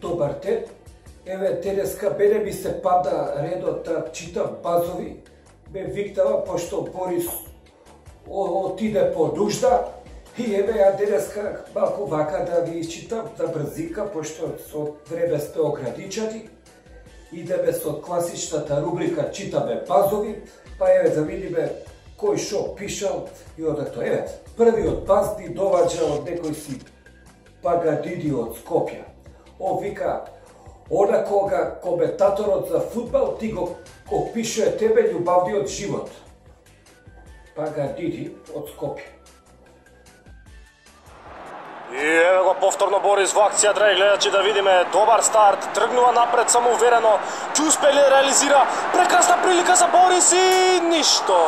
Добар ден. Еве денеска мене ми се пада редот да читам базови. Ме викнава пошто Борис отиде по нужда. И еве ја денеска малку вака да ви изчитам на брзика, пошто со време сме ограничени. Идеме со класичната рубрика Читаме базови, па еве да видиме кој шо пишал и одето. Еве, првиот баз ни доваѓа од некој си Пагадиди од Скопје. Он вика, она кога коментаторот за фудбал ти го опишува тебе љубавниот живот. Пагадиди од Скопје. И еве го повторно Борис во акција, драги гледачи, да видиме добар старт, тргнува напред самоуверено, ќе успее ли реализира прекрасна прилика за Борис и ништо.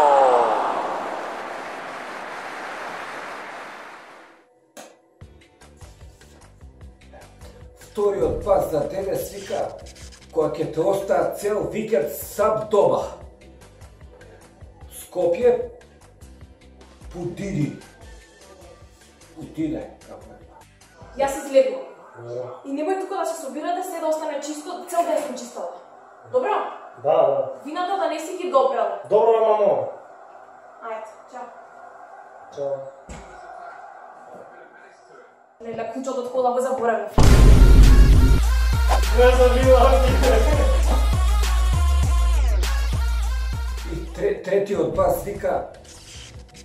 Вториот пас за денес вика, кога ќе те остаат цел викенд сам дома. Скопје, Пудиди. Пудине, како е. Јас излегувам. И немој тука да се собирате, се да остане чисто, цел ден сум чистала. Добро? Да. Виното да не си ги допрела. Добро, мамо. Ајде, чао. Чао. Леле, кучото од кола го заборавив. Не забивам ти. И третиот бас вика,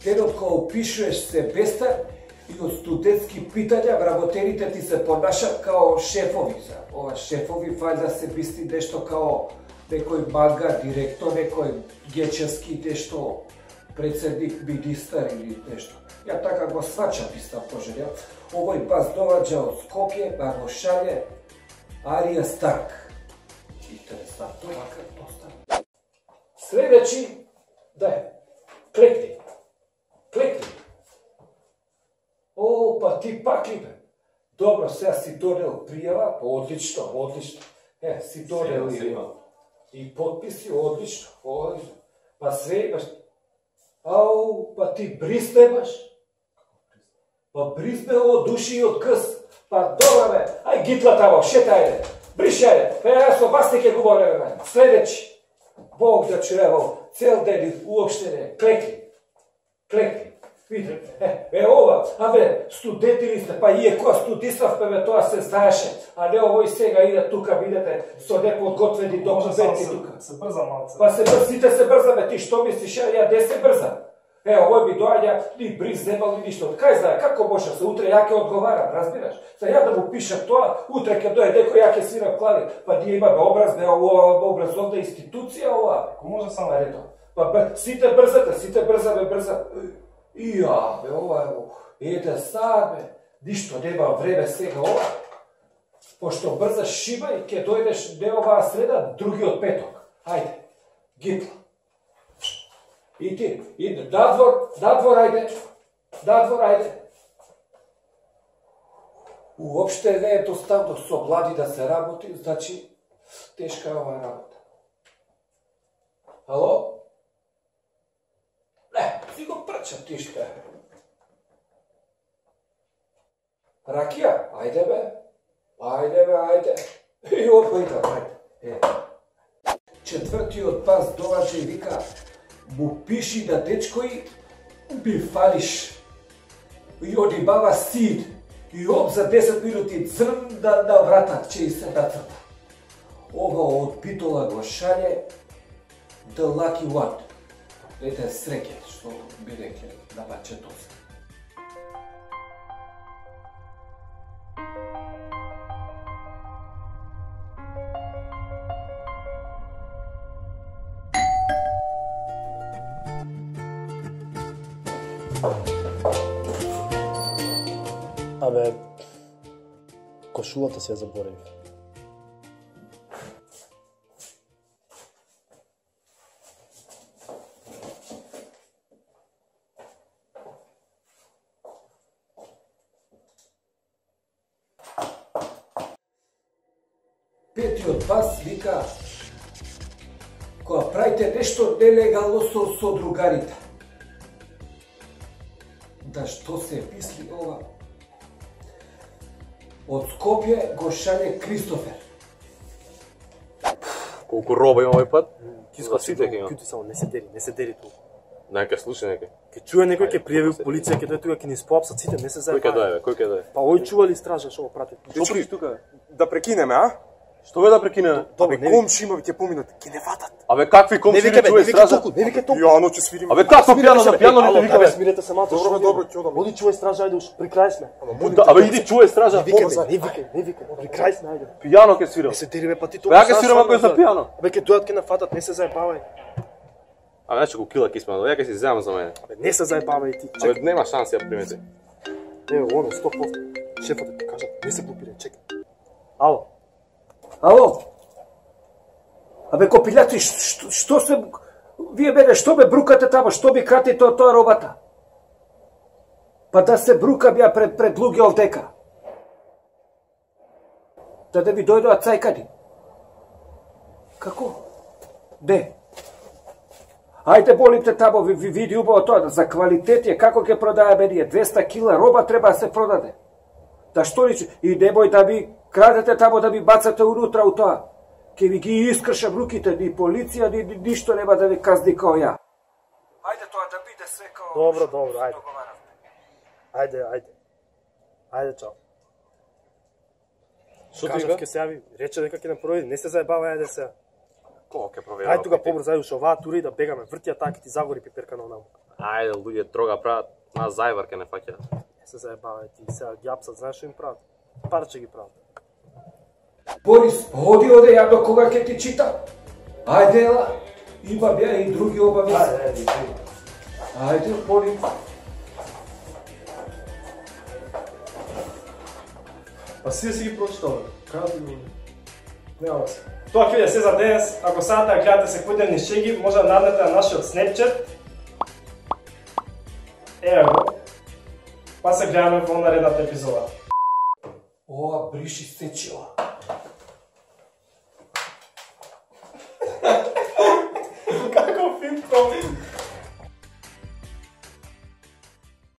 денот кога опишуваш се бестар и од студентски питања вработените ти се понашат као шефови. Ова шефови вајда се мисли нешто као некој манга директор, некој гечески нешто председник, министар или нешто. Ја така го свачам исто пожелја. Овој бас доваѓа од Скопје, а го шалje Арија Старк. Интересантно, макар доста. Следечи, дај, клекни. Клекни. О, па ти пак ли бе? Добро, сега си донел пријава, одлично, одлично. Си донел и подписи, одлично, одлично. Па све имаш. Ау, па ти бриз немаш? Па бриз бе од души и од гъс. Па добро бе, ај гитла тамо, шетајде. Бриш ајде, јас со вас не ќе говориме бе. Следечи. Бог да чуево, цел ден и уопште не. Клекни. Клекни. Видите, ова, студенти ли сте, па ие која студисавме, тоа се знаеше, а не овој сега иде тука, видите, со неподготвени документи тука. Се брза малце. Па сите се брзаме, ти што мислиш, ја де се брзам? Овој ми доаѓа, ни бриз немал ни ништо. Кај знае, како може се, утре ја ќе одговарам, разбираш? За ја да му пишам тоа, утре ќе дојде некој ја ќе свирам клавир. Па ние имаме образ, образовна институција ова. Ако може само редо. Па сите брзаме, брза. Ја, бе, ова е, еден саат, бе, ништо нема време сега ова. Пошто брзаш шиба и ќе дојдеш не оваа среда, другиот петок. Ајде, гитла. И ти, надвор, ајде. Уопште не е доставно со млади да се работи, значи тешка е оваа работа. Ало? Не, си го прачам тишка. Ракија, ајде бе. Ајде. И опојда, ајде. Четвртиот пас доваѓа и вика, му пиши на дечкој, би фалиш. И одибава сид. И оп за 10 минути црн на врата, че и се нацрта. Ова од Битола го шалje The Lucky One. Еден среќен, што би рекле на бачетост. Абе, кошулата си ја заборавив. Петиот пас вика, кога правите нешто нелегално со другарите. Да што се мисли ова? Од Скопје го шале Кристофер. Колку роба има овој пат? За сите ќе има. Кјути само, не се дери ту. Нека слуша некој. Ке чуе некој, ке пријави полиција, ке дојде тука, ке ни споапсат сите, не се Кој ќе заебај. дое, кој ќе дое? Па ој чували стража, шо го прати. Што приш тука? Да прекинеме, а? Што бе да прекинеме? Добро, Абе, комши ќе поминат, ќе не ватат. Абе какви комши не чуе стража? не вике толку. Јано ќе свирим. Абе како пијано на пијано не те викаме? Смирете се малку. Добро, добро, ќе одам. Оди чуе стража, ајде уш, при крај сме. Абе иди чуе стража. Не вике, при крај сме, ајде. Пијано ќе свирам. Не се дери бе, па ти Бе, ја ќе свирам ако е за пијано. Абе, ке дојат ке нафатат, не се заебавај. Абе, значи го кила кисма, ја ќе си земам за мене. Абе, не се заебавај ти. Абе, нема шанси ја примети. Ево, оно, 100%. Шефот ти кажа, не се попире, чекай. Ало. Ало? Абе, копилјаци, што се... Вие бе, што бе брукате тамо, што би крати тоа робата? Па да се брука бија пред луѓе овдека. Да ви дојдоа цајкади. Како? Де? Ајде болите тамо, ви види убаво тоа, за квалитет е, како ќе продаваме ние, 200 кила роба треба да се продаде. Да што личи, и немој да ви крадете тамо, да ви бацате унутра у тоа. Ке ви ги искршам руките, ни полиција, ни ништо нема да ви казни као ја. Ајде тоа да биде све као... Добро, ајде. Ајде. Ајде, чао. Што ти Кажав вика? ке се јави, рече дека ќе нам провери, не се заебава, ајде се. Кога ќе проверам? Ајде тука побрзо, ајде ушо оваа тури да бегаме, вртија така ти загори пиперка на онаму. Ајде, луѓе трога прават, нас зајбар ке не фаќа. Не се заебавај ти, сега ги апсат, знаеш што им прават? Парче ги прават. Борис, оди ја до кога ќе ти читам. Ајде, ела. Има беа и други обавези. Ајде, Борис. Па си ги прочитал, кажи ми. Нема се. Тоа ќе биде се за денес. Ако сакате да гледате секојдневни шеги, може да наднете на нашиот Snapchat. Ево го. Па се гледаме во наредната епизода. Ова бриши сечила. Каков интро!